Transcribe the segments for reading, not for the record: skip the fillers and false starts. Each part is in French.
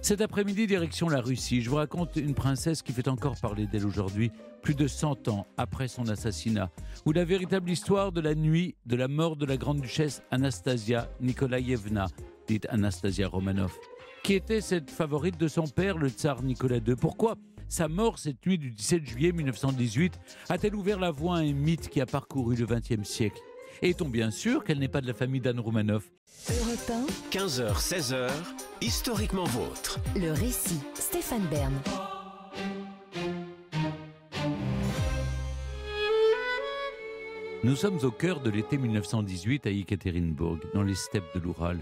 Cet après-midi, direction la Russie. Je vous raconte une princesse qui fait encore parler d'elle aujourd'hui, plus de 100 ans après son assassinat, ou la véritable histoire de la nuit de la mort de la grande-duchesse Anastasia Nikolaïevna, dite Anastasia Romanov, qui était cette favorite de son père, le tsar Nicolas II. Pourquoi sa mort cette nuit du 17 juillet 1918 a-t-elle ouvert la voie à un mythe qui a parcouru le XXe siècle? Et est-on bien sûr qu'elle n'est pas de la famille d'Anne Roumanoff? Europe 1, 15h, 16h, historiquement vôtre. le récit, Stéphane Bern. Nous sommes au cœur de l'été 1918 à Ekaterinbourg, dans les steppes de l'Oural.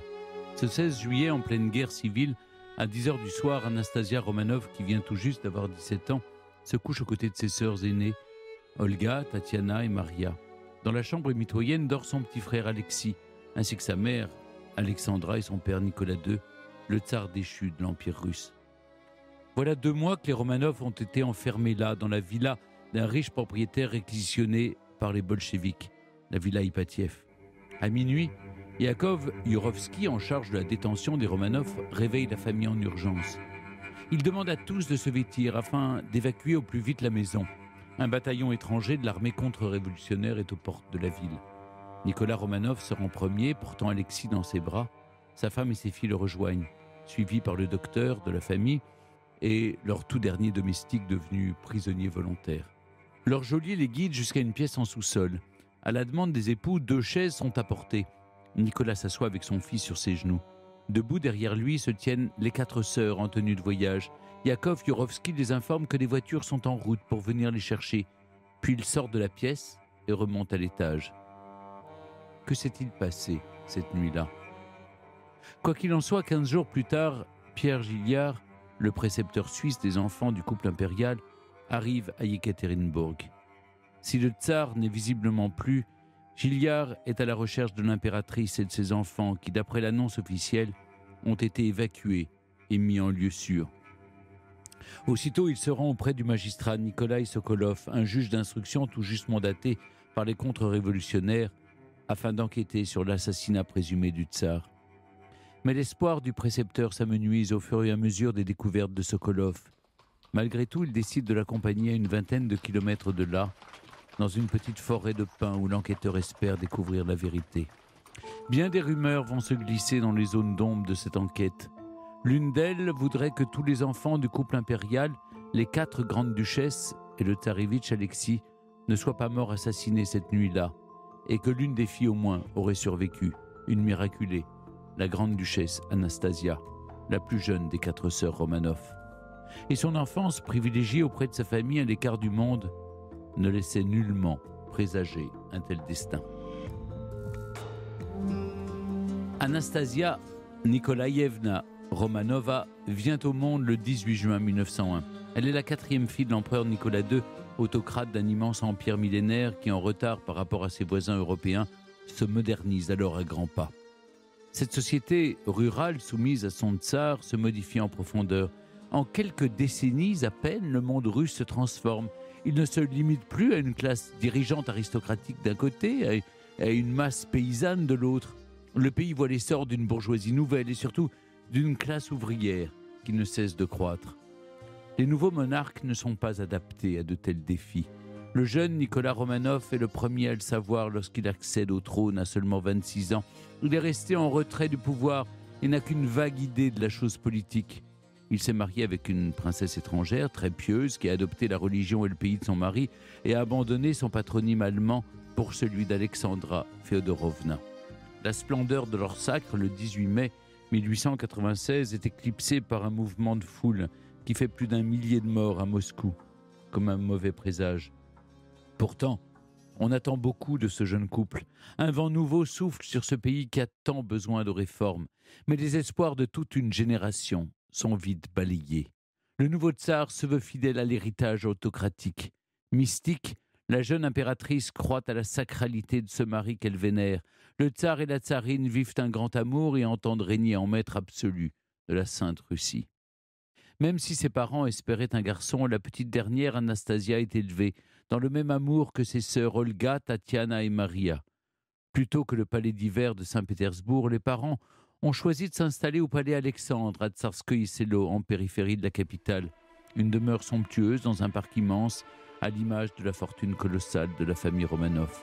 Ce 16 juillet, en pleine guerre civile, à 10h du soir, Anastasia Romanov, qui vient tout juste d'avoir 17 ans, se couche aux côtés de ses sœurs aînées, Olga, Tatiana et Maria. Dans la chambre mitoyenne dort son petit frère Alexis, ainsi que sa mère, Alexandra, et son père Nicolas II, le tsar déchu de l'Empire russe. Voilà 2 mois que les Romanov ont été enfermés là, dans la villa d'un riche propriétaire réquisitionné par les bolcheviks, la villa Ipatiev. À minuit, Yakov Yurovsky, en charge de la détention des Romanov, réveille la famille en urgence. Il demande à tous de se vêtir afin d'évacuer au plus vite la maison. Un bataillon étranger de l'armée contre-révolutionnaire est aux portes de la ville. Nicolas Romanov se rend premier, portant Alexis dans ses bras. Sa femme et ses filles le rejoignent, suivis par le docteur de la famille et leur tout dernier domestique devenu prisonnier volontaire. Leur geôlier les guide jusqu'à une pièce en sous-sol. À la demande des époux, 2 chaises sont apportées. Nicolas s'assoit avec son fils sur ses genoux. Debout derrière lui se tiennent les 4 sœurs en tenue de voyage. Yakov Yurovsky les informe que des voitures sont en route pour venir les chercher. Puis il sort de la pièce et remonte à l'étage. Que s'est-il passé cette nuit-là? Quoi qu'il en soit, 15 jours plus tard, Pierre Gilliard, le précepteur suisse des enfants du couple impérial, arrive à Ekaterinbourg. Si le tsar n'est visiblement plus, Gilliard est à la recherche de l'impératrice et de ses enfants qui, d'après l'annonce officielle, ont été évacués et mis en lieu sûr. Aussitôt, il se rend auprès du magistrat Nikolai Sokolov, un juge d'instruction tout juste mandaté par les contre-révolutionnaires afin d'enquêter sur l'assassinat présumé du tsar. Mais l'espoir du précepteur s'amenuise au fur et à mesure des découvertes de Sokolov. Malgré tout, il décide de l'accompagner à une vingtaine de kilomètres de là, dans une petite forêt de pins où l'enquêteur espère découvrir la vérité. Bien des rumeurs vont se glisser dans les zones d'ombre de cette enquête. L'une d'elles voudrait que tous les enfants du couple impérial, les 4 grandes duchesses et le tsarevitch Alexis, ne soient pas morts assassinés cette nuit-là, et que l'une des filles au moins aurait survécu, une miraculée, la grande duchesse Anastasia, la plus jeune des 4 sœurs Romanov. Et son enfance, privilégiée auprès de sa famille à l'écart du monde, ne laissait nullement présager un tel destin. Anastasia Nikolaïevna Romanova vient au monde le 18 juin 1901. Elle est la 4e fille de l'empereur Nicolas II, autocrate d'un immense empire millénaire qui, en retard par rapport à ses voisins européens, se modernise alors à grands pas. Cette société rurale soumise à son tsar se modifie en profondeur. En quelques décennies à peine, le monde russe se transforme. Il ne se limite plus à une classe dirigeante aristocratique d'un côté, à une masse paysanne de l'autre. Le pays voit l'essor d'une bourgeoisie nouvelle et surtout d'une classe ouvrière qui ne cesse de croître. Les nouveaux monarques ne sont pas adaptés à de tels défis. Le jeune Nicolas Romanov est le premier à le savoir lorsqu'il accède au trône à seulement 26 ans. Il est resté en retrait du pouvoir et n'a qu'une vague idée de la chose politique. Il s'est marié avec une princesse étrangère très pieuse qui a adopté la religion et le pays de son mari et a abandonné son patronyme allemand pour celui d'Alexandra Féodorovna. La splendeur de leur sacre, le 18 mai 1896, est éclipsée par un mouvement de foule qui fait plus d'1 millier de morts à Moscou, comme un mauvais présage. Pourtant, on attend beaucoup de ce jeune couple. Un vent nouveau souffle sur ce pays qui a tant besoin de réformes. Mais les espoirs de toute une génération sont vite balayés. Le nouveau tsar se veut fidèle à l'héritage autocratique. Mystique, la jeune impératrice croit à la sacralité de ce mari qu'elle vénère. Le tsar et la tsarine vivent un grand amour et entendent régner en maître absolu de la Sainte Russie. Même si ses parents espéraient un garçon, la petite dernière, Anastasia, est élevée dans le même amour que ses sœurs Olga, Tatiana et Maria. Plutôt que le palais d'hiver de Saint-Pétersbourg, les parents ont choisi de s'installer au palais Alexandre, à Tsarskoïe Selo, en périphérie de la capitale. Une demeure somptueuse dans un parc immense, à l'image de la fortune colossale de la famille Romanov.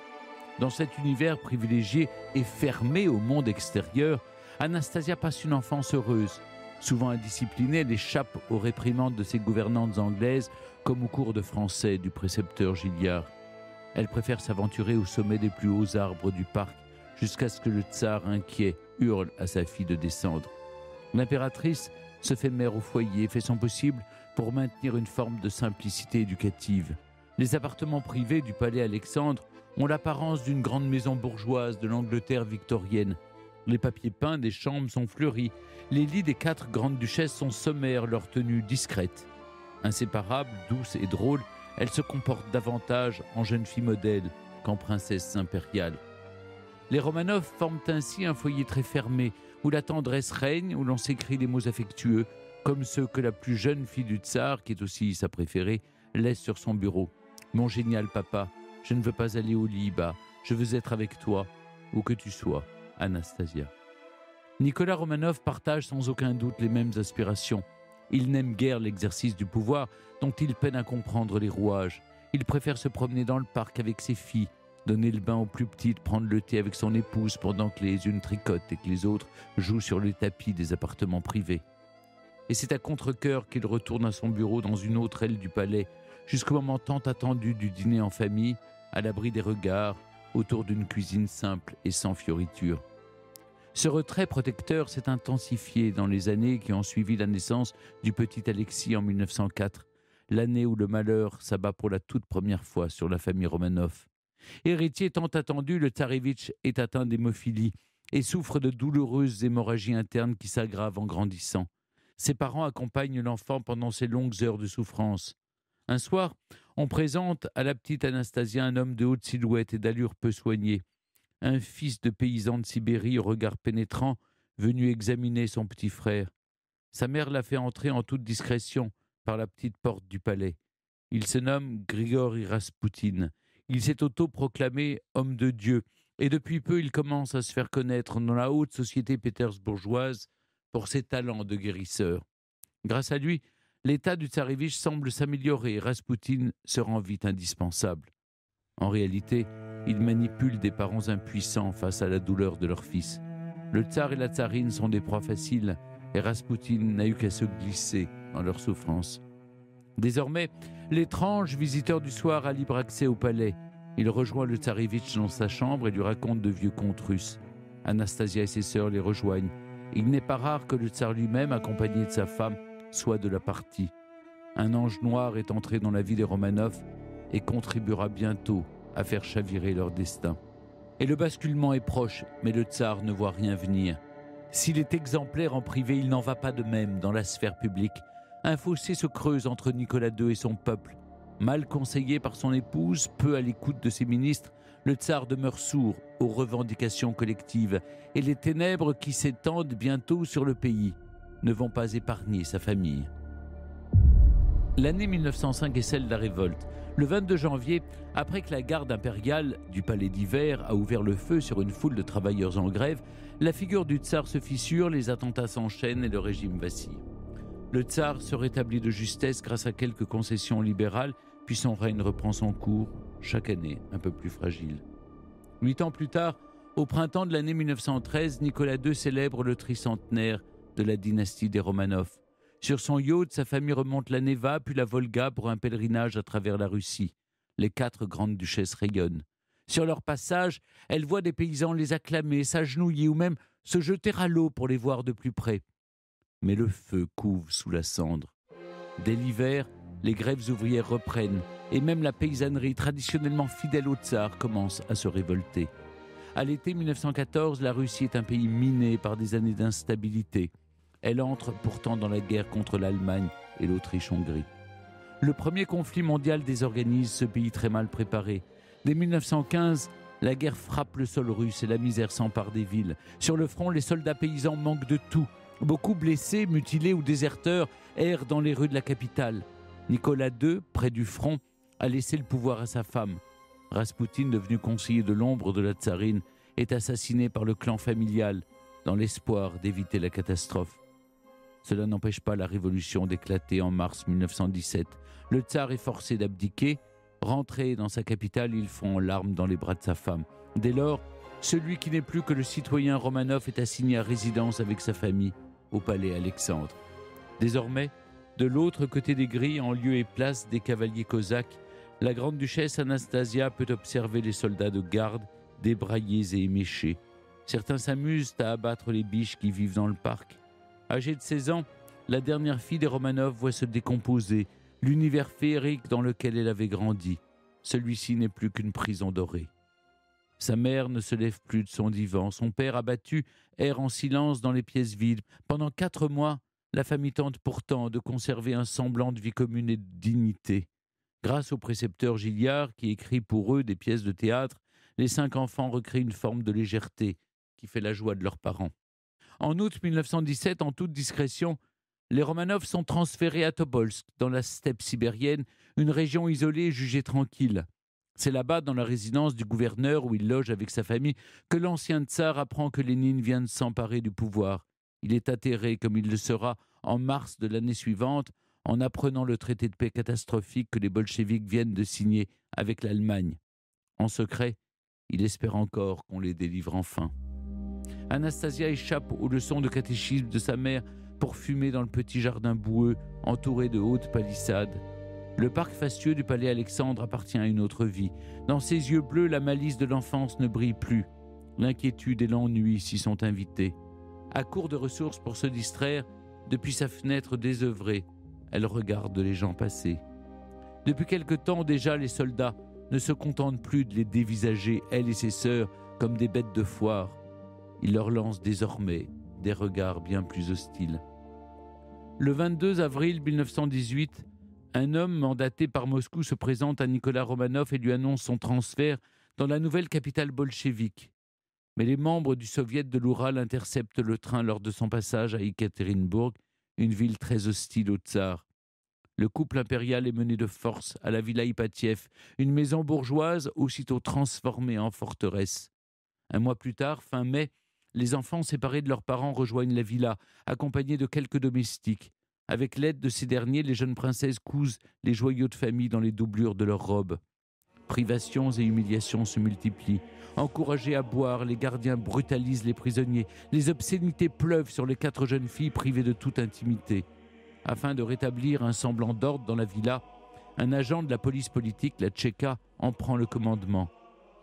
Dans cet univers privilégié et fermé au monde extérieur, Anastasia passe une enfance heureuse. Souvent indisciplinée, elle échappe aux réprimandes de ses gouvernantes anglaises, comme au cours de français du précepteur Gilliard. Elle préfère s'aventurer au sommet des plus hauts arbres du parc, jusqu'à ce que le tsar, inquiet, hurle à sa fille de descendre. L'impératrice se fait mère au foyer et fait son possible pour maintenir une forme de simplicité éducative. Les appartements privés du palais Alexandre ont l'apparence d'une grande maison bourgeoise de l'Angleterre victorienne. Les papiers peints des chambres sont fleuris. Les lits des 4 grandes duchesses sont sommaires, leur tenue discrète. Inséparable, douce et drôle, elle se comporte davantage en jeune fille modèle qu'en princesse impériale. Les Romanov forment ainsi un foyer très fermé, où la tendresse règne, où l'on s'écrit des mots affectueux, comme ceux que la plus jeune fille du tsar, qui est aussi sa préférée, laisse sur son bureau. « Mon génial papa, je ne veux pas aller au lit bas, je veux être avec toi, où que tu sois, Anastasia. » Nicolas Romanov partage sans aucun doute les mêmes aspirations. Il n'aime guère l'exercice du pouvoir, dont il peine à comprendre les rouages. Il préfère se promener dans le parc avec ses filles, donner le bain aux plus petites, prendre le thé avec son épouse pendant que les unes tricotent et que les autres jouent sur le tapis des appartements privés. Et c'est à contre-cœur qu'il retourne à son bureau dans une autre aile du palais, jusqu'au moment tant attendu du dîner en famille, à l'abri des regards, autour d'une cuisine simple et sans fioritures. Ce retrait protecteur s'est intensifié dans les années qui ont suivi la naissance du petit Alexis en 1904, l'année où le malheur s'abat pour la toute première fois sur la famille Romanov. Héritier tant attendu, le tsarévitch est atteint d'hémophilie et souffre de douloureuses hémorragies internes qui s'aggravent en grandissant. Ses parents accompagnent l'enfant pendant ces longues heures de souffrance. Un soir, on présente à la petite Anastasia un homme de haute silhouette et d'allure peu soignée. Un fils de paysan de Sibérie au regard pénétrant, venu examiner son petit frère. Sa mère l'a fait entrer en toute discrétion par la petite porte du palais. Il se nomme Grigori Raspoutine. Il s'est autoproclamé homme de Dieu et depuis peu il commence à se faire connaître dans la haute société pétersbourgeoise pour ses talents de guérisseur. Grâce à lui, l'état du tsarévitch semble s'améliorer et Raspoutine se rend vite indispensable. En réalité, il manipule des parents impuissants face à la douleur de leur fils. Le tsar et la tsarine sont des proies faciles et Raspoutine n'a eu qu'à se glisser dans leur souffrance. Désormais, l'étrange visiteur du soir a libre accès au palais. Il rejoint le tsarévitch dans sa chambre et lui raconte de vieux contes russes. Anastasia et ses sœurs les rejoignent. Il n'est pas rare que le tsar lui-même, accompagné de sa femme, soit de la partie. Un ange noir est entré dans la vie des Romanov et contribuera bientôt à faire chavirer leur destin. Et le basculement est proche, mais le tsar ne voit rien venir. S'il est exemplaire en privé, il n'en va pas de même dans la sphère publique. Un fossé se creuse entre Nicolas II et son peuple. Mal conseillé par son épouse, peu à l'écoute de ses ministres, le tsar demeure sourd aux revendications collectives et les ténèbres qui s'étendent bientôt sur le pays ne vont pas épargner sa famille. L'année 1905 est celle de la révolte. Le 22 janvier, après que la garde impériale du palais d'hiver a ouvert le feu sur une foule de travailleurs en grève, la figure du tsar se fissure, les attentats s'enchaînent et le régime vacille. Le tsar se rétablit de justesse grâce à quelques concessions libérales, puis son règne reprend son cours, chaque année un peu plus fragile. 8 ans plus tard, au printemps de l'année 1913, Nicolas II célèbre le tricentenaire de la dynastie des Romanov. Sur son yacht, sa famille remonte la Neva puis la Volga pour un pèlerinage à travers la Russie. Les 4 grandes duchesses rayonnent. Sur leur passage, elles voient des paysans les acclamer, s'agenouiller ou même se jeter à l'eau pour les voir de plus près. Mais le feu couve sous la cendre. Dès l'hiver, les grèves ouvrières reprennent et même la paysannerie traditionnellement fidèle au tsar commence à se révolter. À l'été 1914, la Russie est un pays miné par des années d'instabilité. Elle entre pourtant dans la guerre contre l'Allemagne et l'Autriche-Hongrie. Le premier conflit mondial désorganise ce pays très mal préparé. Dès 1915, la guerre frappe le sol russe et la misère s'empare des villes. Sur le front, les soldats paysans manquent de tout. Beaucoup blessés, mutilés ou déserteurs errent dans les rues de la capitale. Nicolas II, près du front, a laissé le pouvoir à sa femme. Raspoutine, devenu conseiller de l'ombre de la tsarine, est assassiné par le clan familial. dans l'espoir d'éviter la catastrophe. Cela n'empêche pas la révolution d'éclater en mars 1917. Le tsar est forcé d'abdiquer. Rentré dans sa capitale, il fond en larmes dans les bras de sa femme. Dès lors, celui qui n'est plus que le citoyen Romanov est assigné à résidence avec sa famille au palais Alexandre. Désormais, de l'autre côté des grilles, en lieu et place des cavaliers cosaques, la grande-duchesse Anastasia peut observer les soldats de garde, débraillés et éméchés. Certains s'amusent à abattre les biches qui vivent dans le parc. Âgée de 16 ans, la dernière fille des Romanov voit se décomposer l'univers féerique dans lequel elle avait grandi. Celui-ci n'est plus qu'une prison dorée. Sa mère ne se lève plus de son divan. Son père, abattu, erre en silence dans les pièces vides. Pendant 4 mois, la famille tente pourtant de conserver un semblant de vie commune et de dignité. Grâce au précepteur Gilliard, qui écrit pour eux des pièces de théâtre, les 5 enfants recréent une forme de légèreté qui fait la joie de leurs parents. En août 1917, en toute discrétion, les Romanov sont transférés à Tobolsk, dans la steppe sibérienne, une région isolée et jugée tranquille. C'est là-bas, dans la résidence du gouverneur où il loge avec sa famille, que l'ancien tsar apprend que Lénine vient de s'emparer du pouvoir. Il est atterré, comme il le sera, en mars de l'année suivante, en apprenant le traité de paix catastrophique que les bolcheviks viennent de signer avec l'Allemagne. En secret, il espère encore qu'on les délivre enfin. Anastasia échappe aux leçons de catéchisme de sa mère pour fumer dans le petit jardin boueux entouré de hautes palissades. Le parc fastueux du palais Alexandre appartient à une autre vie. Dans ses yeux bleus, la malice de l'enfance ne brille plus. L'inquiétude et l'ennui s'y sont invités. À court de ressources pour se distraire, depuis sa fenêtre désœuvrée, elle regarde les gens passer. Depuis quelque temps déjà, les soldats ne se contentent plus de les dévisager, elle et ses sœurs, comme des bêtes de foire. Ils leur lancent désormais des regards bien plus hostiles. Le 22 avril 1918, un homme mandaté par Moscou se présente à Nicolas Romanov et lui annonce son transfert dans la nouvelle capitale bolchevique. Mais les membres du soviet de l'Oural interceptent le train lors de son passage à Ekaterinbourg, une ville très hostile au tsar. Le couple impérial est mené de force à la villa Ipatiev, une maison bourgeoise aussitôt transformée en forteresse. Un mois plus tard, fin mai, les enfants séparés de leurs parents rejoignent la villa, accompagnés de quelques domestiques. Avec l'aide de ces derniers, les jeunes princesses cousent les joyaux de famille dans les doublures de leurs robes. Privations et humiliations se multiplient. Encouragés à boire, les gardiens brutalisent les prisonniers. Les obscénités pleuvent sur les 4 jeunes filles privées de toute intimité. Afin de rétablir un semblant d'ordre dans la villa, un agent de la police politique, la Tchéka, en prend le commandement.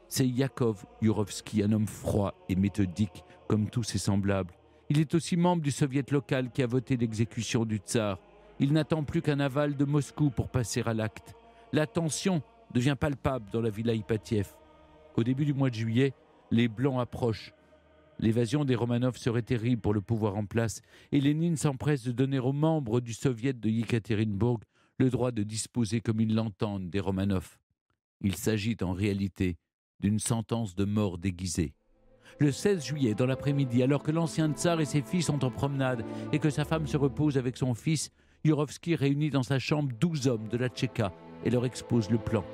C'est Yakov Yurovski, un homme froid et méthodique, comme tous ses semblables. Il est aussi membre du soviet local qui a voté l'exécution du tsar. Il n'attend plus qu'un aval de Moscou pour passer à l'acte. La tension devient palpable dans la villa Ipatiev. Au début du mois de juillet, les Blancs approchent. L'évasion des Romanov serait terrible pour le pouvoir en place et Lénine s'empresse de donner aux membres du soviet de Yekaterinbourg le droit de disposer comme ils l'entendent des Romanov. Il s'agit en réalité d'une sentence de mort déguisée. Le 16 juillet, dans l'après-midi, alors que l'ancien tsar et ses filles sont en promenade et que sa femme se repose avec son fils, Yurovski réunit dans sa chambre 12 hommes de la Tchéka et leur expose le plan.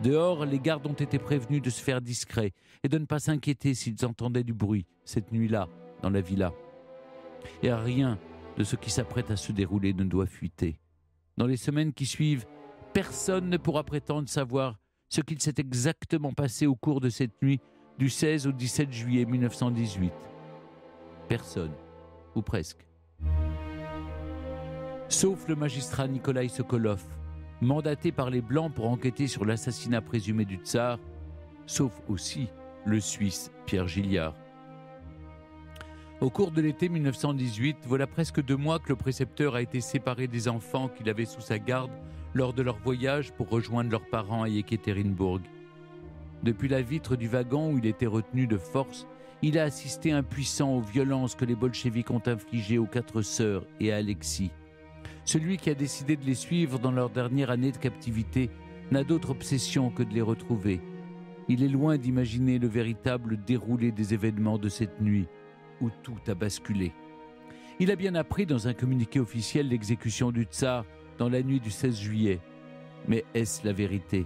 Dehors, les gardes ont été prévenus de se faire discrets et de ne pas s'inquiéter s'ils entendaient du bruit, cette nuit-là, dans la villa. Et rien de ce qui s'apprête à se dérouler ne doit fuiter. Dans les semaines qui suivent, personne ne pourra prétendre savoir ce qu'il s'est exactement passé au cours de cette nuit du 16 au 17 juillet 1918. Personne, ou presque. Sauf le magistrat Nikolai Sokolov, mandaté par les Blancs pour enquêter sur l'assassinat présumé du tsar, sauf aussi le Suisse Pierre Gilliard. Au cours de l'été 1918, voilà presque 2 mois que le précepteur a été séparé des enfants qu'il avait sous sa garde lors de leur voyage pour rejoindre leurs parents à Yekaterinbourg. Depuis la vitre du wagon où il était retenu de force, il a assisté impuissant aux violences que les bolcheviks ont infligées aux 4 sœurs et à Alexis. Celui qui a décidé de les suivre dans leur dernière année de captivité n'a d'autre obsession que de les retrouver. Il est loin d'imaginer le véritable déroulé des événements de cette nuit, où tout a basculé. Il a bien appris dans un communiqué officiel l'exécution du tsar dans la nuit du 16 juillet. Mais est-ce la vérité ?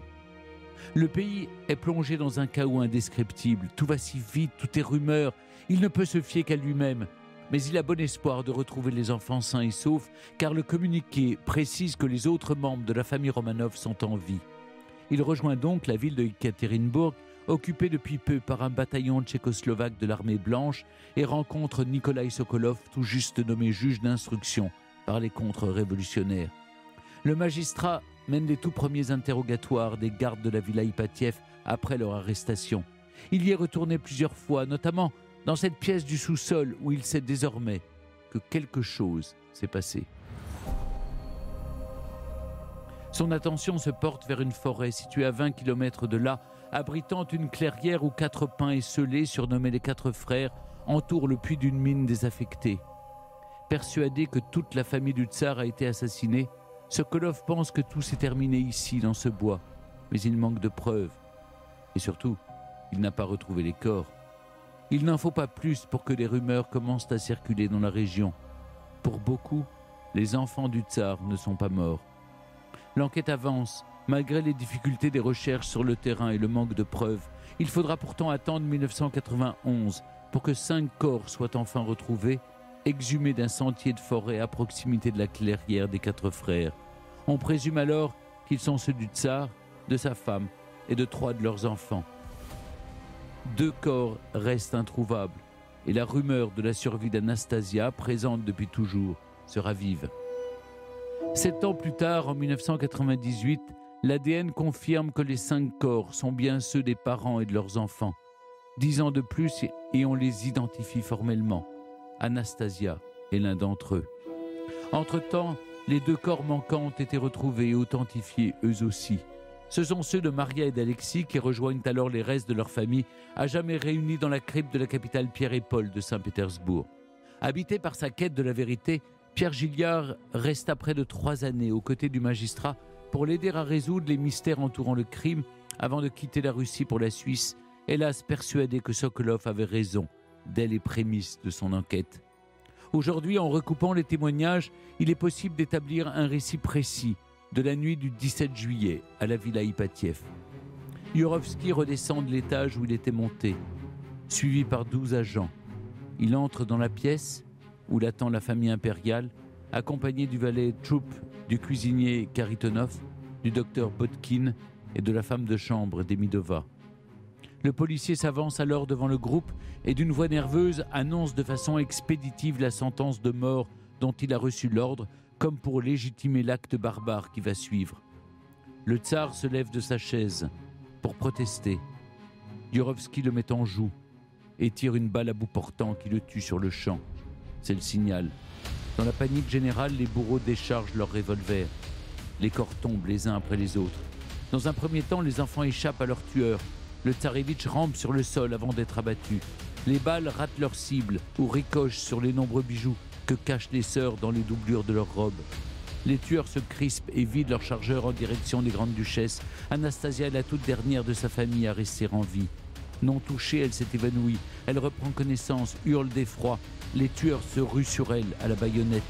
Le pays est plongé dans un chaos indescriptible. Tout va si vite, tout est rumeur. Il ne peut se fier qu'à lui-même, mais il a bon espoir de retrouver les enfants sains et saufs, car le communiqué précise que les autres membres de la famille Romanov sont en vie. Il rejoint donc la ville de Ekaterinbourg, occupée depuis peu par un bataillon tchécoslovaque de l'armée blanche, et rencontre Nikolai Sokolov, tout juste nommé juge d'instruction par les contre-révolutionnaires. Le magistrat mène les tout premiers interrogatoires des gardes de la villa Ipatiev après leur arrestation. Il y est retourné plusieurs fois, notamment dans cette pièce du sous-sol où il sait désormais que quelque chose s'est passé. Son attention se porte vers une forêt située à 20 km de là, abritant une clairière où 4 pins esseulés, surnommés les 4 frères, entourent le puits d'une mine désaffectée. Persuadé que toute la famille du tsar a été assassinée, Sokolov pense que tout s'est terminé ici, dans ce bois. Mais il manque de preuves. Et surtout, il n'a pas retrouvé les corps. Il n'en faut pas plus pour que les rumeurs commencent à circuler dans la région. Pour beaucoup, les enfants du tsar ne sont pas morts. L'enquête avance, malgré les difficultés des recherches sur le terrain et le manque de preuves. Il faudra pourtant attendre 1991 pour que 5 corps soient enfin retrouvés, exhumés d'un sentier de forêt à proximité de la clairière des 4 frères. On présume alors qu'ils sont ceux du tsar, de sa femme et de 3 de leurs enfants. 2 corps restent introuvables et la rumeur de la survie d'Anastasia, présente depuis toujours, se ravive. 7 ans plus tard, en 1998, l'ADN confirme que les 5 corps sont bien ceux des parents et de leurs enfants. 10 ans de plus et on les identifie formellement. Anastasia est l'un d'entre eux. Entre-temps, les 2 corps manquants ont été retrouvés et authentifiés eux aussi. Ce sont ceux de Maria et d'Alexis qui rejoignent alors les restes de leur famille, à jamais réunis dans la crypte de la capitale Pierre et Paul de Saint-Pétersbourg. Habité par sa quête de la vérité, Pierre Gilliard resta près de 3 années aux côtés du magistrat pour l'aider à résoudre les mystères entourant le crime avant de quitter la Russie pour la Suisse, hélas persuadé que Sokolov avait raison dès les prémices de son enquête. Aujourd'hui, en recoupant les témoignages, il est possible d'établir un récit précis de la nuit du 17 juillet à la villa Ipatiev. Yurovsky redescend de l'étage où il était monté, suivi par 12 agents. Il entre dans la pièce où l'attend la famille impériale, accompagné du valet Tchoup, du cuisinier Karitonov, du docteur Botkin et de la femme de chambre Demidova. Le policier s'avance alors devant le groupe et d'une voix nerveuse annonce de façon expéditive la sentence de mort dont il a reçu l'ordre, comme pour légitimer l'acte barbare qui va suivre. Le tsar se lève de sa chaise pour protester. Yurovsky le met en joue et tire une balle à bout portant qui le tue sur le champ. C'est le signal. Dans la panique générale, les bourreaux déchargent leurs revolvers. Les corps tombent les uns après les autres. Dans un premier temps, les enfants échappent à leurs tueurs. Le tsarevitch rampe sur le sol avant d'être abattu. Les balles ratent leur cible ou ricochent sur les nombreux bijoux que cachent les sœurs dans les doublures de leurs robes. Les tueurs se crispent et vident leurs chargeurs en direction des grandes duchesses. Anastasia est la toute dernière de sa famille à rester en vie. Non touchée, elle s'est évanouie. Elle reprend connaissance, hurle d'effroi. Les tueurs se ruent sur elle à la baïonnette.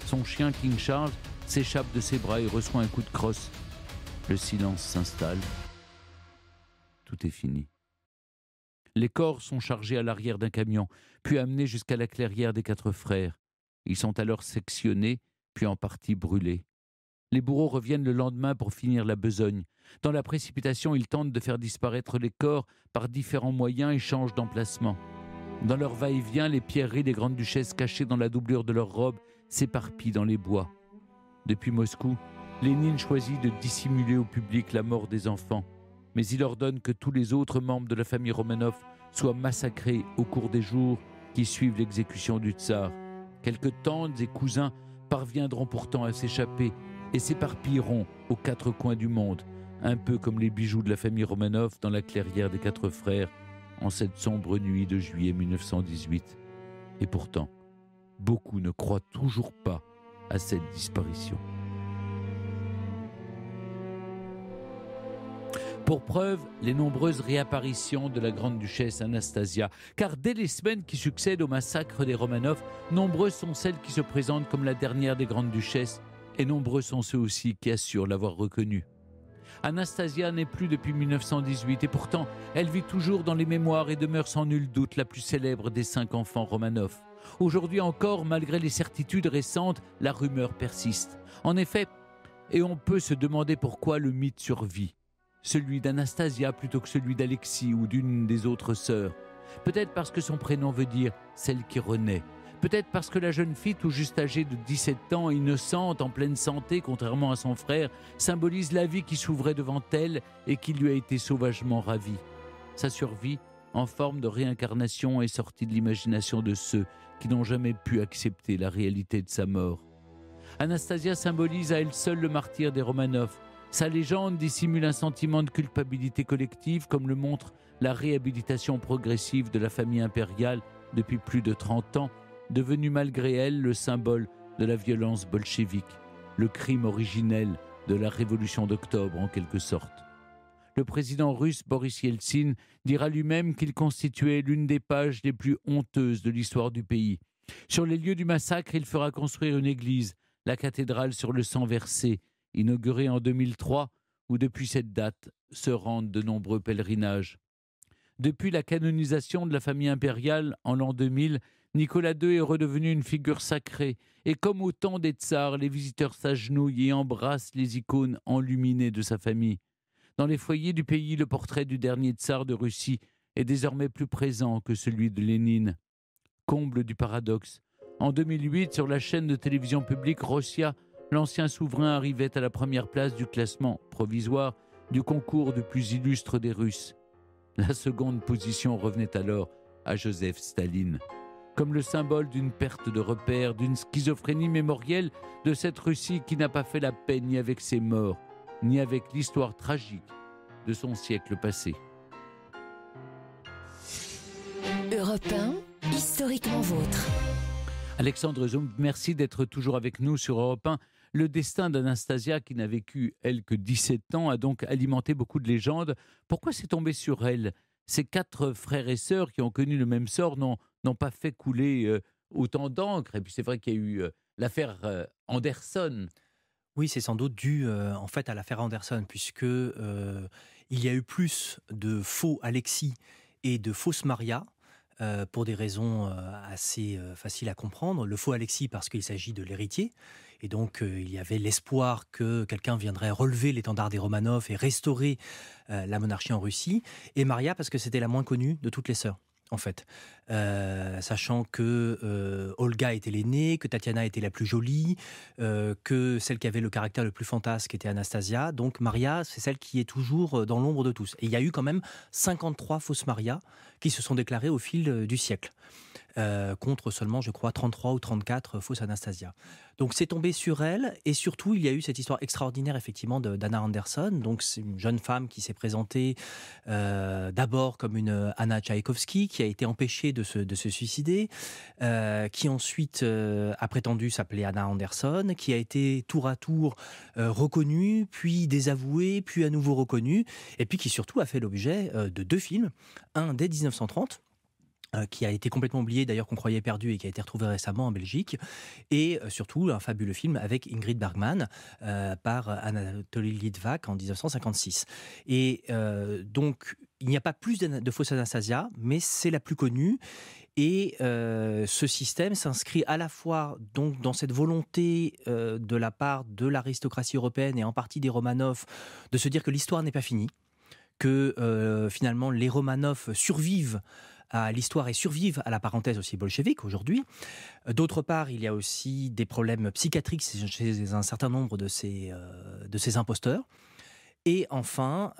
Son chien King Charles s'échappe de ses bras et reçoit un coup de crosse. Le silence s'installe. Tout est fini. Les corps sont chargés à l'arrière d'un camion, puis amenés jusqu'à la clairière des 4 frères. Ils sont alors sectionnés, puis en partie brûlés. Les bourreaux reviennent le lendemain pour finir la besogne. Dans la précipitation, ils tentent de faire disparaître les corps par différents moyens et changent d'emplacement. Dans leur va-et-vient, les pierreries des grandes duchesses cachées dans la doublure de leurs robes s'éparpillent dans les bois. Depuis Moscou, Lénine choisit de dissimuler au public la mort des enfants, mais il ordonne que tous les autres membres de la famille Romanov soient massacrés au cours des jours qui suivent l'exécution du tsar. Quelques tantes et cousins parviendront pourtant à s'échapper et s'éparpilleront aux 4 coins du monde, un peu comme les bijoux de la famille Romanov dans la clairière des 4 frères en cette sombre nuit de juillet 1918. Et pourtant, beaucoup ne croient toujours pas à cette disparition. Pour preuve, les nombreuses réapparitions de la grande-duchesse Anastasia, car dès les semaines qui succèdent au massacre des Romanov, nombreuses sont celles qui se présentent comme la dernière des grandes-duchesses, et nombreux sont ceux aussi qui assurent l'avoir reconnue. Anastasia n'est plus depuis 1918 et pourtant, elle vit toujours dans les mémoires et demeure sans nul doute la plus célèbre des 5 enfants Romanov. Aujourd'hui encore, malgré les certitudes récentes, la rumeur persiste. En effet, et on peut se demander pourquoi le mythe survit. Celui d'Anastasia plutôt que celui d'Alexis ou d'une des autres sœurs. Peut-être parce que son prénom veut dire « celle qui renaît ». Peut-être parce que la jeune fille, tout juste âgée de 17 ans, innocente, en pleine santé, contrairement à son frère, symbolise la vie qui s'ouvrait devant elle et qui lui a été sauvagement ravie. Sa survie, en forme de réincarnation, est sortie de l'imagination de ceux qui n'ont jamais pu accepter la réalité de sa mort. Anastasia symbolise à elle seule le martyre des Romanov. Sa légende dissimule un sentiment de culpabilité collective, comme le montre la réhabilitation progressive de la famille impériale depuis plus de 30 ans, devenue malgré elle le symbole de la violence bolchevique, le crime originel de la révolution d'octobre en quelque sorte. Le président russe Boris Yeltsin dira lui-même qu'il constituait l'une des pages les plus honteuses de l'histoire du pays. Sur les lieux du massacre, il fera construire une église, la cathédrale sur le sang versé, inaugurée en 2003, où depuis cette date se rendent de nombreux pèlerinages. Depuis la canonisation de la famille impériale en l'an 2000, Nicolas II est redevenu une figure sacrée, et comme au temps des tsars, les visiteurs s'agenouillent et embrassent les icônes enluminées de sa famille. Dans les foyers du pays, le portrait du dernier tsar de Russie est désormais plus présent que celui de Lénine. Comble du paradoxe. En 2008, sur la chaîne de télévision publique Rossia, l'ancien souverain arrivait à la première place du classement provisoire du concours du plus illustre des Russes. La seconde position revenait alors à Joseph Staline. Comme le symbole d'une perte de repères, d'une schizophrénie mémorielle de cette Russie qui n'a pas fait la paix ni avec ses morts, ni avec l'histoire tragique de son siècle passé. Europe 1, historiquement vôtre. Alexandre Zoum, merci d'être toujours avec nous sur Europe 1. Le destin d'Anastasia, qui n'a vécu, elle, que 17 ans, a donc alimenté beaucoup de légendes. Pourquoi c'est tombé sur elle ? Ces 4 frères et sœurs qui ont connu le même sort n'ont pas fait couler autant d'encre. Et puis c'est vrai qu'il y a eu l'affaire Anderson. Oui, c'est sans doute dû en fait à l'affaire Anderson, puisque il y a eu plus de faux Alexis et de fausses Maria, pour des raisons assez faciles à comprendre. Le faux Alexis parce qu'il s'agit de l'héritier, et donc il y avait l'espoir que quelqu'un viendrait relever l'étendard des Romanov et restaurer la monarchie en Russie, et Maria parce que c'était la moins connue de toutes les sœurs. En fait, sachant que Olga était l'aînée, que Tatiana était la plus jolie, que celle qui avait le caractère le plus fantasque était Anastasia. Donc Maria, c'est celle qui est toujours dans l'ombre de tous. Et il y a eu quand même 53 fausses Maria qui se sont déclarées au fil du siècle, contre seulement, je crois, 33 ou 34 fausses Anastasia. Donc c'est tombé sur elle, et surtout il y a eu cette histoire extraordinaire effectivement d'Anna Anderson. Donc c'est une jeune femme qui s'est présentée d'abord comme une Anna Tchaïkovski, qui a été empêchée de se suicider, qui ensuite a prétendu s'appeler Anna Anderson, qui a été tour à tour reconnue, puis désavouée, puis à nouveau reconnue, et puis qui surtout a fait l'objet de 2 films, un dès 1930, qui a été complètement oublié, d'ailleurs qu'on croyait perdu et qui a été retrouvé récemment en Belgique, et surtout un fabuleux film avec Ingrid Bergman par Anatoly Litvak en 1956. Et donc il n'y a pas plus de fausses Anastasia, mais c'est la plus connue. Et ce système s'inscrit à la fois donc dans cette volonté de la part de l'aristocratie européenne et en partie des Romanov de se dire que l'histoire n'est pas finie, que finalement les Romanov survivent à l'histoire et survivent à la parenthèse aussi bolchevique aujourd'hui. D'autre part, il y a aussi des problèmes psychiatriques chez un certain nombre de ces imposteurs. Et enfin,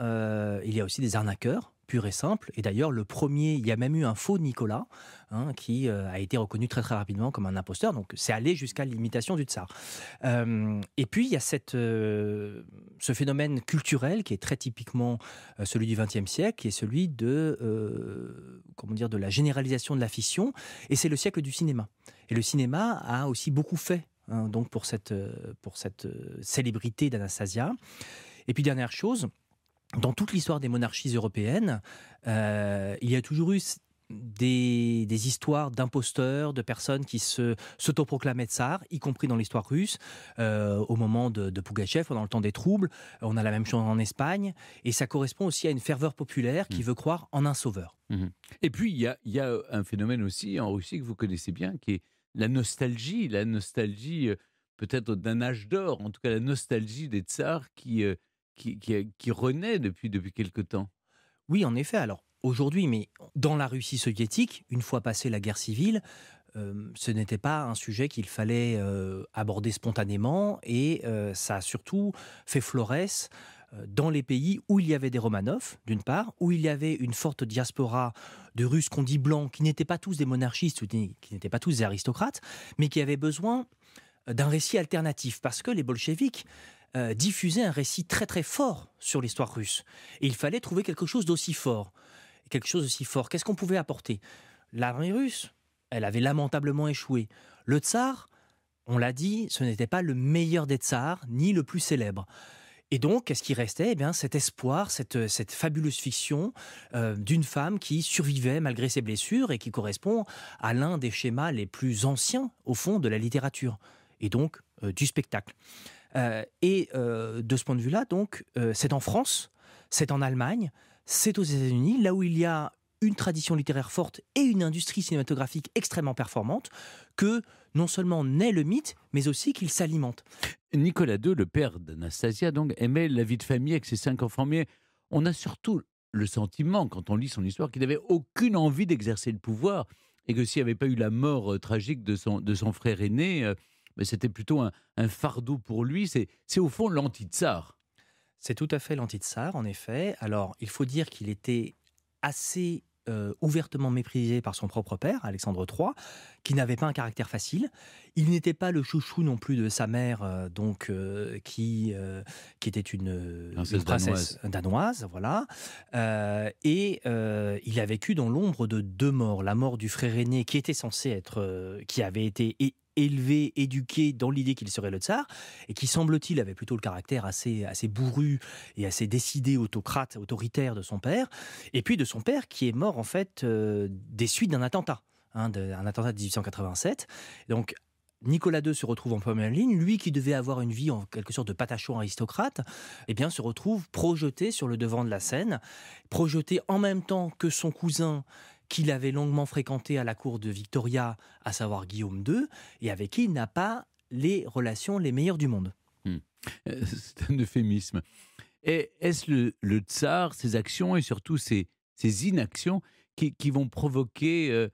il y a aussi des arnaqueurs, purs et simples. Et d'ailleurs, le premier, il y a même eu un faux Nicolas, qui a été reconnu très très rapidement comme un imposteur. Donc c'est allé jusqu'à l'imitation du tsar. Et puis il y a ce phénomène culturel qui est très typiquement celui du XXe siècle, qui est celui de la généralisation de la fiction. Et c'est le siècle du cinéma. Et le cinéma a aussi beaucoup fait donc pour cette célébrité d'Anastasia. Et puis dernière chose, dans toute l'histoire des monarchies européennes, il y a toujours eu des histoires d'imposteurs, de personnes qui s'autoproclamaient tsars, y compris dans l'histoire russe, au moment de Pougachev, pendant le temps des troubles. On a la même chose en Espagne, et ça correspond aussi à une ferveur populaire qui veut croire en un sauveur. Et puis, il y a un phénomène aussi en Russie que vous connaissez bien, qui est la nostalgie peut-être d'un âge d'or, en tout cas la nostalgie des tsars qui renaît depuis quelque temps. Oui, en effet. Alors, aujourd'hui, mais dans la Russie soviétique, une fois passée la guerre civile, ce n'était pas un sujet qu'il fallait aborder spontanément, et ça a surtout fait florès dans les pays où il y avait des Romanov, d'une part, où il y avait une forte diaspora de Russes qu'on dit blancs, qui n'étaient pas tous des monarchistes, ou qui n'étaient pas tous des aristocrates, mais qui avaient besoin d'un récit alternatif, parce que les bolcheviks diffusaient un récit très très fort sur l'histoire russe. Et il fallait trouver quelque chose d'aussi fort. Qu'est-ce qu'on pouvait apporter ? L'armée russe, elle avait lamentablement échoué. Le tsar, on l'a dit, ce n'était pas le meilleur des tsars, ni le plus célèbre. Et donc, qu'est-ce qui restait ? Eh bien, cet espoir, cette fabuleuse fiction d'une femme qui survivait malgré ses blessures, et qui correspond à l'un des schémas les plus anciens, au fond, de la littérature, et donc du spectacle. De ce point de vue-là, donc, c'est en France, c'est en Allemagne, c'est aux États-Unis, là où il y a une tradition littéraire forte et une industrie cinématographique extrêmement performante, que non seulement naît le mythe, mais aussi qu'il s'alimente. Nicolas II, le père d'Anastasia, donc, aimait la vie de famille avec ses 5 enfants, mais on a surtout le sentiment, quand on lit son histoire, qu'il n'avait aucune envie d'exercer le pouvoir, et que s'il n'y avait pas eu la mort tragique de son frère aîné, c'était plutôt un fardeau pour lui. C'est au fond l'anti-tsar. C'est tout à fait l'anti-tsar, en effet. Alors, il faut dire qu'il était assez ouvertement méprisé par son propre père, Alexandre III, qui n'avait pas un caractère facile. Il n'était pas le chouchou non plus de sa mère, qui était une princesse danoise, voilà. Il a vécu dans l'ombre de 2 morts. La mort du frère aîné, qui était censé être, qui avait été élevé, éduqué dans l'idée qu'il serait le tsar, et qui, semble-t-il, avait plutôt le caractère assez bourru et assez décidé, autoritaire de son père, et puis de son père qui est mort en fait des suites d'un attentat, un attentat de 1887. Donc Nicolas II se retrouve en première ligne, lui qui devait avoir une vie en quelque sorte de patachon aristocrate, eh bien se retrouve projeté sur le devant de la scène, projeté en même temps que son cousin, qu'il avait longuement fréquenté à la cour de Victoria, à savoir Guillaume II, et avec qui il n'a pas les relations les meilleures du monde. C'est un euphémisme. Et est-ce le tsar, ses actions et surtout ses inactions qui vont provoquer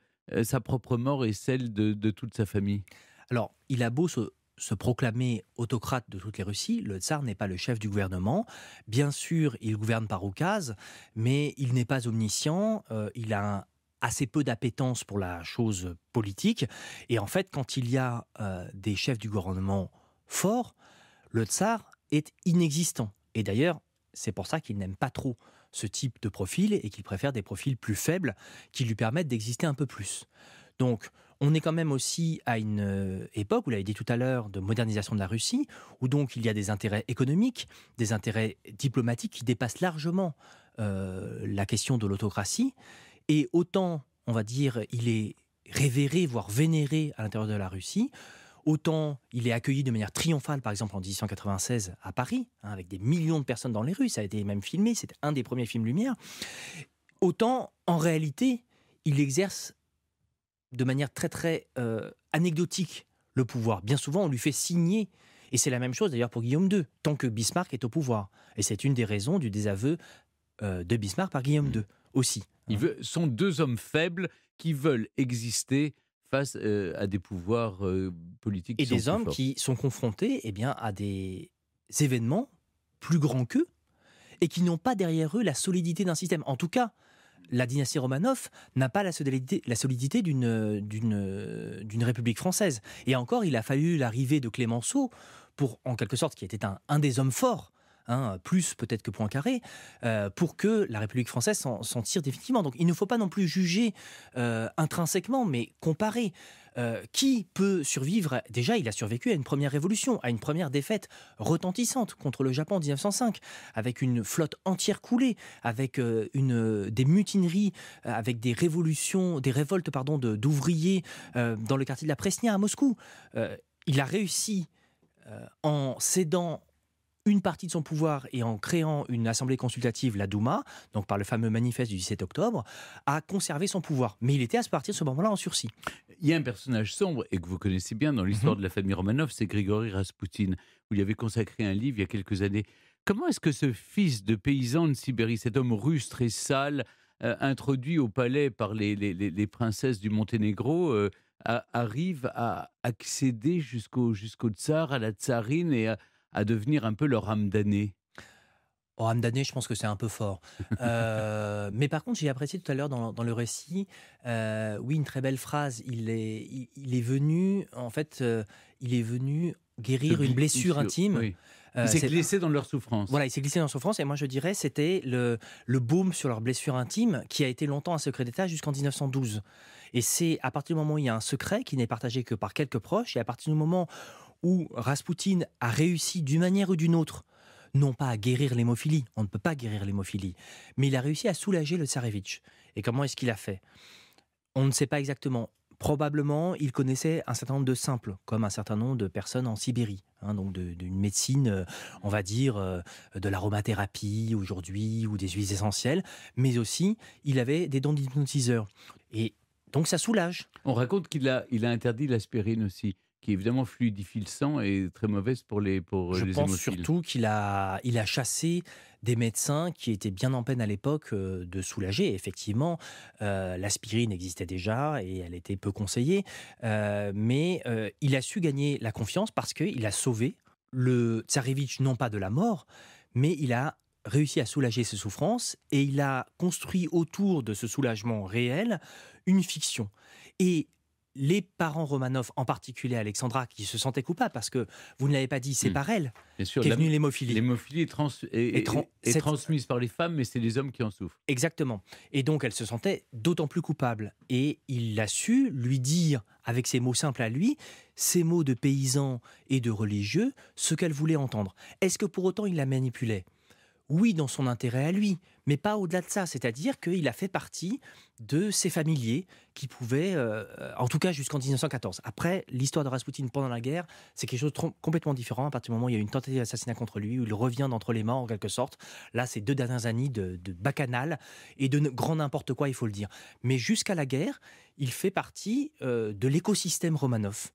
sa propre mort et celle de toute sa famille ? Alors, il a beau se proclamer autocrate de toutes les Russies, le tsar n'est pas le chef du gouvernement. Bien sûr, il gouverne par oukase, mais il n'est pas omniscient, il a assez peu d'appétence pour la chose politique. Et en fait, quand il y a des chefs du gouvernement forts, le tsar est inexistant. Et d'ailleurs, c'est pour ça qu'il n'aime pas trop ce type de profil et qu'il préfère des profils plus faibles qui lui permettent d'exister un peu plus. Donc, on est quand même aussi à une époque, vous l'avez dit tout à l'heure, de modernisation de la Russie, où donc il y a des intérêts économiques, des intérêts diplomatiques qui dépassent largement la question de l'autocratie. Et autant, on va dire, il est révéré, voire vénéré à l'intérieur de la Russie, autant il est accueilli de manière triomphale, par exemple en 1896 à Paris, avec des millions de personnes dans les rues, ça a été même filmé, c'était un des premiers films Lumière, autant, en réalité, il exerce de manière très très anecdotique le pouvoir. Bien souvent, on lui fait signer, et c'est la même chose d'ailleurs pour Guillaume II, tant que Bismarck est au pouvoir. Et c'est une des raisons du désaveu de Bismarck par Guillaume II aussi. Sont 2 hommes faibles qui veulent exister face à des pouvoirs politiques. Et des hommes qui sont confrontés à des événements plus grands qu'eux et qui n'ont pas derrière eux la solidité d'un système. En tout cas, la dynastie Romanov n'a pas la solidité d'une république française. Et encore, il a fallu l'arrivée de Clémenceau, en quelque sorte, qui était un des hommes forts plus peut-être que Poincaré, pour que la République française s'en tire définitivement. Donc il ne faut pas non plus juger intrinsèquement, mais comparer. Qui peut survivre? Déjà, il a survécu à une première révolution, à une première défaite retentissante contre le Japon en 1905, avec une flotte entière coulée, avec des mutineries, avec des révoltes d'ouvriers dans le quartier de la Presnia à Moscou. Il a réussi en cédant une partie de son pouvoir et en créant une assemblée consultative, la Douma, donc par le fameux manifeste du 17 octobre, à conserver son pouvoir. Mais il était à partir de ce moment-là en sursis. Il y a un personnage sombre et que vous connaissez bien dans l'histoire de la famille Romanov, c'est Grigory Raspoutine. Vous lui avez consacré un livre il y a quelques années. Comment est-ce que ce fils de paysan de Sibérie, cet homme rustre et sale, introduit au palais par les princesses du Monténégro, arrive à accéder jusqu'au tsar, à la tsarine et à devenir un peu leur âme damnée? Oh, âme damnée, je pense que c'est un peu fort. Mais par contre, j'ai apprécié tout à l'heure dans le récit, oui, une très belle phrase. Il est venu, en fait, guérir une blessure intime. Oui. Il s'est glissé dans leur souffrance. Voilà, il s'est glissé dans leur souffrance. Et moi, je dirais, c'était le baume sur leur blessure intime qui a été longtemps un secret d'État jusqu'en 1912. Et c'est à partir du moment où il y a un secret qui n'est partagé que par quelques proches, et à partir du moment où Raspoutine a réussi d'une manière ou d'une autre, non pas à guérir l'hémophilie, on ne peut pas guérir l'hémophilie, mais il a réussi à soulager le tsarévitch. Et comment est-ce qu'il a fait? On ne sait pas exactement. Probablement, il connaissait un certain nombre de simples, comme un certain nombre de personnes en Sibérie, donc d'une médecine, on va dire, de l'aromathérapie aujourd'hui, ou des huiles essentielles, mais aussi, il avait des dons d'hypnotiseurs. Et donc ça soulage. On raconte qu'il a interdit l'aspirine aussi, qui évidemment fluidifie le sang et est très mauvaise pour les Je les pense hémophiles. surtout qu'il a chassé des médecins qui étaient bien en peine à l'époque de soulager. Effectivement, l'aspirine existait déjà et elle était peu conseillée, mais il a su gagner la confiance parce qu'il a sauvé le tsarevitch, non pas de la mort, mais il a réussi à soulager ses souffrances et il a construit autour de ce soulagement réel une fiction. Et les parents Romanov, en particulier Alexandra, qui se sentaient coupables, parce que vous ne l'avez pas dit, c'est par elle Bien sûr, qu'est venue l'hémophilie. l'hémophilie est transmise par les femmes, mais c'est les hommes qui en souffrent. Exactement. Et donc, elle se sentait d'autant plus coupable. Et il a su lui dire, avec ses mots simples à lui, ces mots de paysan et de religieux, ce qu'elle voulait entendre. Est-ce que pour autant il la manipulait ? Oui, dans son intérêt à lui, mais pas au-delà de ça. C'est-à-dire qu'il a fait partie de ses familiers qui pouvaient, en tout cas jusqu'en 1914. Après, l'histoire de Raspoutine pendant la guerre, c'est quelque chose de complètement différent. À partir du moment où il y a eu une tentative d'assassinat contre lui, où il revient d'entre les morts en quelque sorte. Là, c'est 2 dernières années de bacchanal et de grand n'importe quoi, il faut le dire. Mais jusqu'à la guerre, il fait partie de l'écosystème Romanov.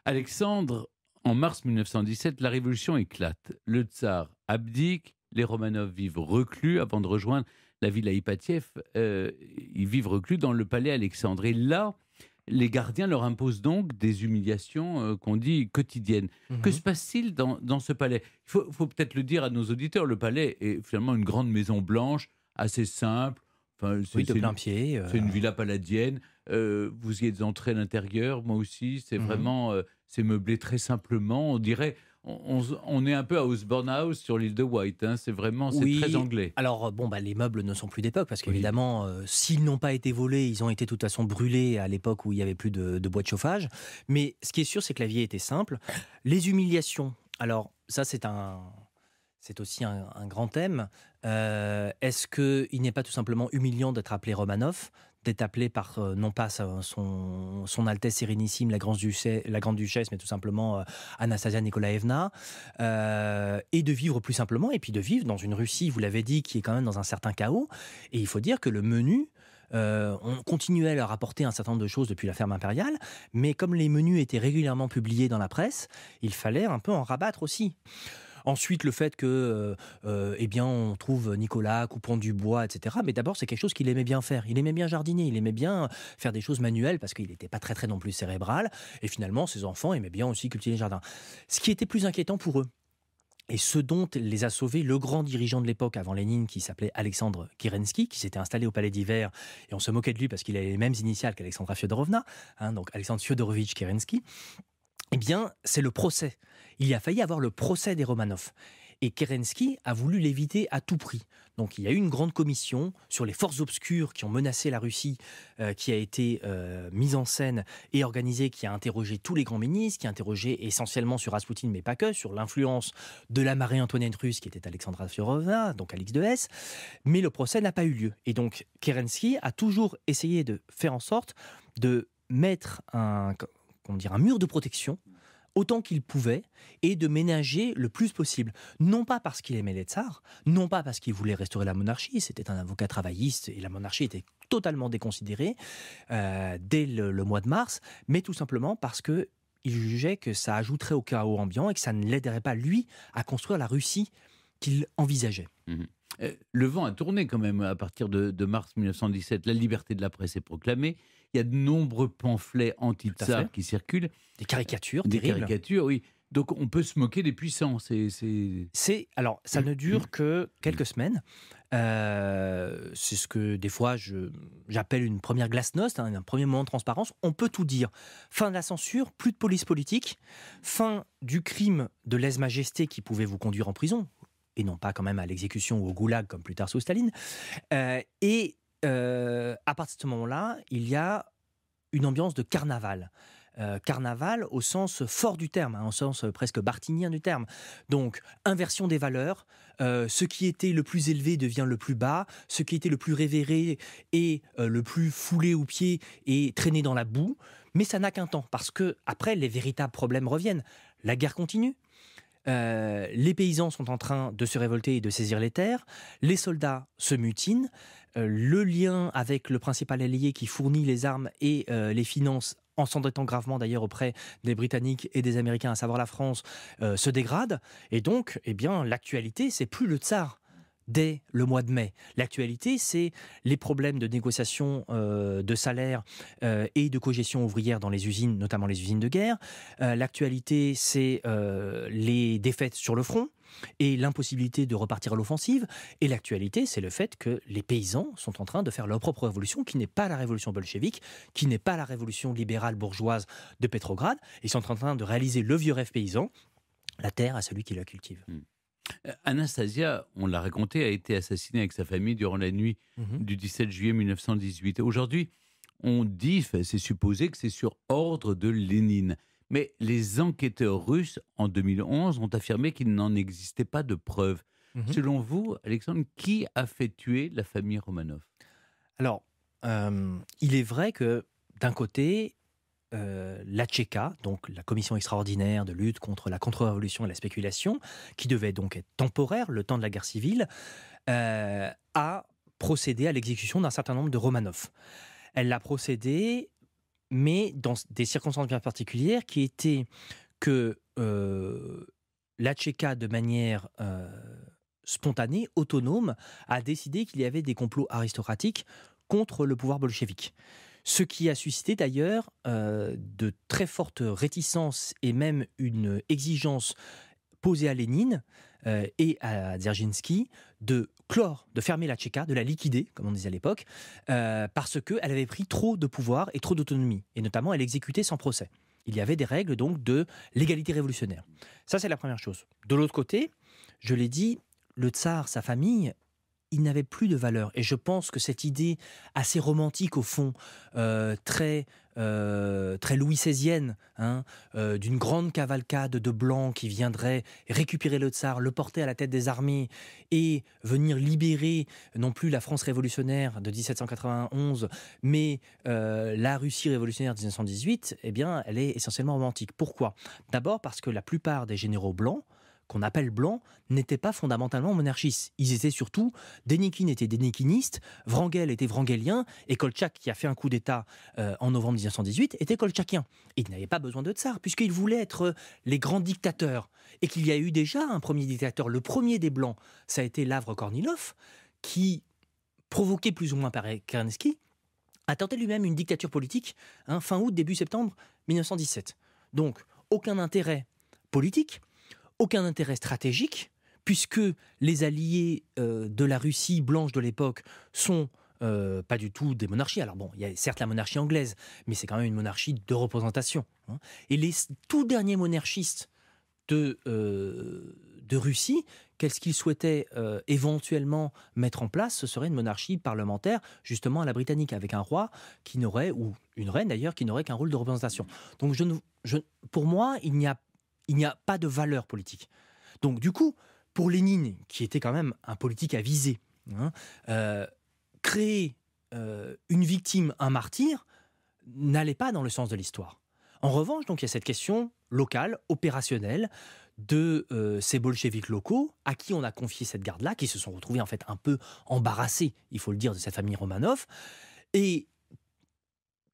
Alexandre, en mars 1917, la révolution éclate. Le tsar abdique. Les Romanov vivent reclus avant de rejoindre la villa Ipatiev. Ils vivent reclus dans le palais Alexandre. Et là, les gardiens leur imposent donc des humiliations qu'on dit quotidiennes. Que se passe-t-il dans ce palais ? Il faut peut-être le dire à nos auditeurs, le palais est finalement une grande maison blanche, assez simple. Enfin, de plein pied. C'est une villa palladienne. Vous y êtes entré à l'intérieur, moi aussi. C'est vraiment, c'est meublé très simplement. On dirait... On est un peu à Osborne House sur l'île de Wight, c'est vraiment très anglais. Alors les meubles ne sont plus d'époque parce qu'évidemment, s'ils n'ont pas été volés, ils ont été de toute façon brûlés à l'époque où il n'y avait plus de bois de chauffage. Mais ce qui est sûr, c'est que la vie était simple. Les humiliations, alors ça c'est aussi un grand thème. Est-ce qu'il n'est pas tout simplement humiliant d'être appelé Romanov, d'être appelé par, non pas son Altesse Sérénissime, la Grande Duchesse, mais tout simplement Anastasia Nikolaevna, et de vivre plus simplement, et puis de vivre dans une Russie, vous l'avez dit, qui est quand même dans un certain chaos. Et il faut dire que le menu, on continuait à leur apporter un certain nombre de choses depuis la ferme impériale, mais comme les menus étaient régulièrement publiés dans la presse, il fallait un peu en rabattre aussi. Ensuite, le fait que, on trouve Nicolas coupant du bois, etc. Mais d'abord, c'est quelque chose qu'il aimait bien faire. Il aimait bien jardiner, il aimait bien faire des choses manuelles parce qu'il n'était pas très non plus cérébral. Et finalement, ses enfants aimaient bien aussi cultiver les jardins. Ce qui était plus inquiétant pour eux, et ce dont les a sauvés le grand dirigeant de l'époque avant Lénine, qui s'appelait Alexandre Kerensky, qui s'était installé au Palais d'Hiver, et on se moquait de lui parce qu'il avait les mêmes initiales qu'Alexandra Fyodorovna, donc Alexandre Fyodorovitch Kerensky. Eh bien, c'est le procès. Il a failli avoir le procès des Romanov. Et Kerensky a voulu l'éviter à tout prix. Donc il y a eu une grande commission sur les forces obscures qui ont menacé la Russie, qui a été mise en scène et organisée, qui a interrogé tous les grands ministres, qui a interrogé essentiellement sur Raspoutine, mais pas que, sur l'influence de la Marie-Antoinette russe, qui était Alexandra Fyorovna, donc Alix de Hesse. Mais le procès n'a pas eu lieu. Et donc Kerensky a toujours essayé de faire en sorte de mettre un mur de protection autant qu'il pouvait, et de ménager le plus possible. Non pas parce qu'il aimait les tsars, non pas parce qu'il voulait restaurer la monarchie, c'était un avocat travailliste, et la monarchie était totalement déconsidérée dès le mois de mars, mais tout simplement parce qu'il jugeait que ça ajouterait au chaos ambiant et que ça ne l'aiderait pas, lui, à construire la Russie qu'il envisageait. Le vent a tourné quand même à partir de mars 1917. La liberté de la presse est proclamée. Il y a de nombreux pamphlets anti-tsar qui circulent. Des caricatures Des terribles. caricatures, oui. Donc on peut se moquer des puissants. Alors, ça ne dure que quelques semaines. C'est ce que des fois j'appelle une première glasnost, un premier moment de transparence. On peut tout dire. Fin de la censure, plus de police politique, fin du crime de lèse-majesté qui pouvait vous conduire en prison, et non pas quand même à l'exécution ou au goulag comme plus tard sous Staline. À partir de ce moment-là, il y a une ambiance de carnaval. Carnaval au sens fort du terme, au sens presque barthinien du terme. Donc, inversion des valeurs, ce qui était le plus élevé devient le plus bas, ce qui était le plus révéré et le plus foulé aux pieds et traîné dans la boue. Mais ça n'a qu'un temps, parce que après, les véritables problèmes reviennent. La guerre continue. Les paysans sont en train de se révolter et de saisir les terres. Les soldats se mutinent. Le lien avec le principal allié qui fournit les armes et les finances, en s'endettant gravement d'ailleurs auprès des Britanniques et des Américains, à savoir la France, se dégrade. Et donc, l'actualité, c'est plus le tsar dès le mois de mai. L'actualité, c'est les problèmes de négociation de salaire et de cogestion ouvrière dans les usines, notamment les usines de guerre. L'actualité, c'est les défaites sur le front et l'impossibilité de repartir à l'offensive. Et l'actualité, c'est le fait que les paysans sont en train de faire leur propre révolution, qui n'est pas la révolution bolchevique, qui n'est pas la révolution libérale bourgeoise de Pétrograd. Ils sont en train de réaliser le vieux rêve paysan, la terre à celui qui la cultive. Anastasia, on l'a raconté, a été assassinée avec sa famille durant la nuit du 17 juillet 1918. Aujourd'hui, on dit, c'est supposé que c'est sur ordre de Lénine. Mais les enquêteurs russes, en 2011, ont affirmé qu'il n'en existait pas de preuves. Selon vous, Alexandre, qui a fait tuer la famille Romanov ? Alors, il est vrai que, d'un côté, la Tchéka, donc la commission extraordinaire de lutte contre la contre-révolution et la spéculation, qui devait donc être temporaire, le temps de la guerre civile, a procédé à l'exécution d'un certain nombre de Romanov. Elle l'a procédé, mais dans des circonstances bien particulières, qui étaient que la Tchéka, de manière spontanée, autonome, a décidé qu'il y avait des complots aristocratiques contre le pouvoir bolchevique. Ce qui a suscité d'ailleurs de très fortes réticences et même une exigence posée à Lénine et à Dzerzhinsky de clore, de fermer la Tchéka, de la liquider, comme on disait à l'époque, parce qu'elle avait pris trop de pouvoir et trop d'autonomie. Et notamment, elle exécutait sans procès. Il y avait des règles donc de l'égalité révolutionnaire. Ça, c'est la première chose. De l'autre côté, je l'ai dit, le tsar, sa famille, il n'avait plus de valeur. Et je pense que cette idée assez romantique, au fond, très Louis XVIe, d'une grande cavalcade de blancs qui viendraient récupérer le tsar, le porter à la tête des armées et venir libérer non plus la France révolutionnaire de 1791, mais la Russie révolutionnaire de 1918, eh bien, elle est essentiellement romantique. Pourquoi ? D'abord parce que la plupart des généraux blancs, qu'on appelle blancs, n'étaient pas fondamentalement monarchistes. Ils étaient surtout, Dénikine était dénikiniste, Wrangel était wrangelien, et Koltchak, qui a fait un coup d'État en novembre 1918, était koltchakien. Ils n'avaient pas besoin de tsar, puisqu'ils voulaient être les grands dictateurs. Et qu'il y a eu déjà un premier dictateur, le premier des Blancs, ça a été Lavre Kornilov, qui, provoqué plus ou moins par Kerensky, a tenté lui-même une dictature politique, fin août, début septembre 1917. Donc, aucun intérêt politique, aucun intérêt stratégique, puisque les alliés de la Russie blanche de l'époque sont pas du tout des monarchies. Alors bon, il y a certes la monarchie anglaise, mais c'est quand même une monarchie de représentation. Et les tout derniers monarchistes de de Russie, qu'est-ce qu'il souhaitait éventuellement mettre en place? Ce serait une monarchie parlementaire, justement à la britannique, avec un roi qui n'aurait, ou une reine d'ailleurs, qui n'aurait qu'un rôle de représentation. Donc pour moi, il n'y a pas de valeur politique. Donc du coup, pour Lénine, qui était quand même un politique avisé, créer une victime, un martyr, n'allait pas dans le sens de l'histoire. En revanche, donc, il y a cette question locale, opérationnelle, de ces bolcheviks locaux à qui on a confié cette garde-là, qui se sont retrouvés en fait un peu embarrassés, il faut le dire, de cette famille Romanov, et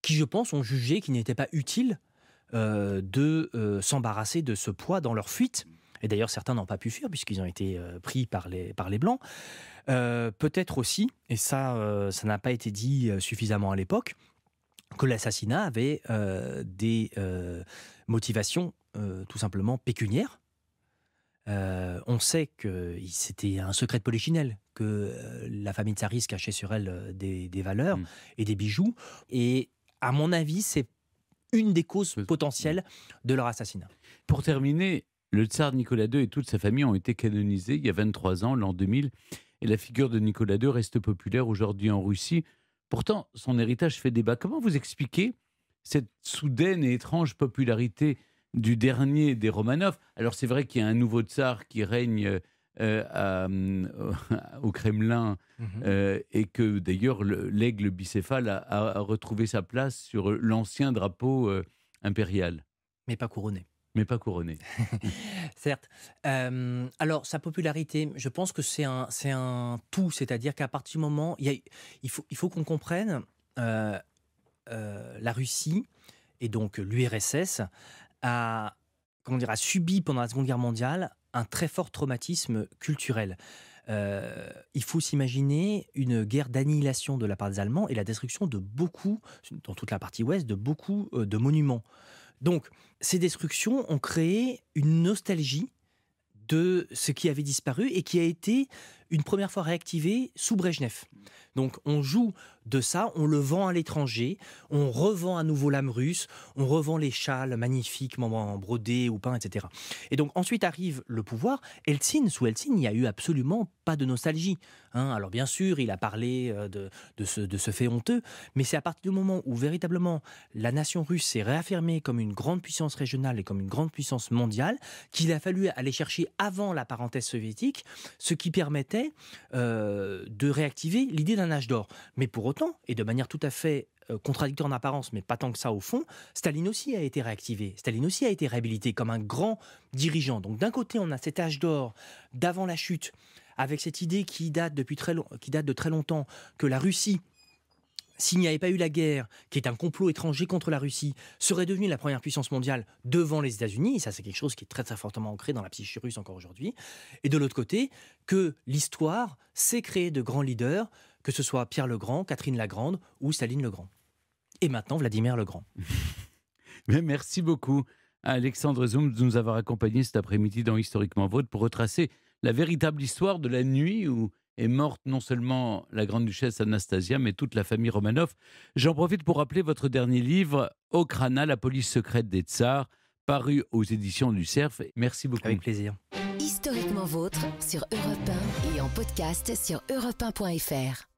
qui, je pense, ont jugé qu'il n'était pas utile de s'embarrasser de ce poids dans leur fuite. Et d'ailleurs, certains n'ont pas pu fuir puisqu'ils ont été pris par les Blancs. Peut-être aussi, et ça n'a pas été dit suffisamment à l'époque, que l'assassinat avait des motivations tout simplement pécuniaires. On sait que c'était un secret de polichinelle, que la famille tsariste cachait sur elle des valeurs et des bijoux. Et à mon avis, c'est une des causes potentielles de leur assassinat. Pour terminer, le tsar Nicolas II et toute sa famille ont été canonisés il y a 23 ans, l'an 2000, et la figure de Nicolas II reste populaire aujourd'hui en Russie. Pourtant, son héritage fait débat. Comment vous expliquez cette soudaine et étrange popularité du dernier des Romanov? Alors c'est vrai qu'il y a un nouveau tsar qui règne au Kremlin et que d'ailleurs l'aigle bicéphale a retrouvé sa place sur l'ancien drapeau impérial. Mais pas couronné. Mais pas couronné. Certes. Alors, sa popularité, je pense que c'est un tout. C'est-à-dire qu'à partir du moment... Il faut qu'on comprenne la Russie, et donc l'URSS, a subi pendant la Seconde Guerre mondiale un très fort traumatisme culturel. Il faut s'imaginer une guerre d'annihilation de la part des Allemands et la destruction de beaucoup, dans toute la partie ouest, de beaucoup de monuments. Donc, ces destructions ont créé une nostalgie de ce qui avait disparu et qui a été une première fois réactivé sous Brejnev. Donc on joue de ça, on le vend à l'étranger, on revend à nouveau l'âme russe, on revend les châles magnifiquement brodés ou peints, etc. Et donc ensuite arrive le pouvoir. Eltsine, sous Eltsine, il n'y a eu absolument pas de nostalgie. Alors bien sûr, il a parlé de ce fait honteux, mais c'est à partir du moment où véritablement la nation russe s'est réaffirmée comme une grande puissance régionale et comme une grande puissance mondiale qu'il a fallu aller chercher avant la parenthèse soviétique, ce qui permettait de réactiver l'idée d'un âge d'or. Mais pour autant, et de manière tout à fait contradictoire en apparence, mais pas tant que ça au fond, Staline aussi a été réactivé. Staline aussi a été réhabilité comme un grand dirigeant. Donc d'un côté, on a cet âge d'or d'avant la chute, avec cette idée qui date de très longtemps, que la Russie, s'il n'y avait pas eu la guerre, qui est un complot étranger contre la Russie, serait devenue la première puissance mondiale devant les États-Unis. Et ça, c'est quelque chose qui est très, très fortement ancré dans la psyché russe encore aujourd'hui. Et de l'autre côté, que l'histoire sait créer de grands leaders, que ce soit Pierre le Grand, Catherine la Grande ou Staline le Grand. Et maintenant, Vladimir le Grand. Mais merci beaucoup à Alexandre Zoum de nous avoir accompagnés cet après-midi dans Historiquement Vôtre pour retracer la véritable histoire de la nuit où est morte non seulement la grande-duchesse Anastasia, mais toute la famille Romanov. J'en profite pour rappeler votre dernier livre, Okhrana, la police secrète des tsars, paru aux éditions du Cerf. Merci beaucoup. Avec plaisir. Historiquement Vôtre sur Europe 1 et en podcast sur europe1.fr.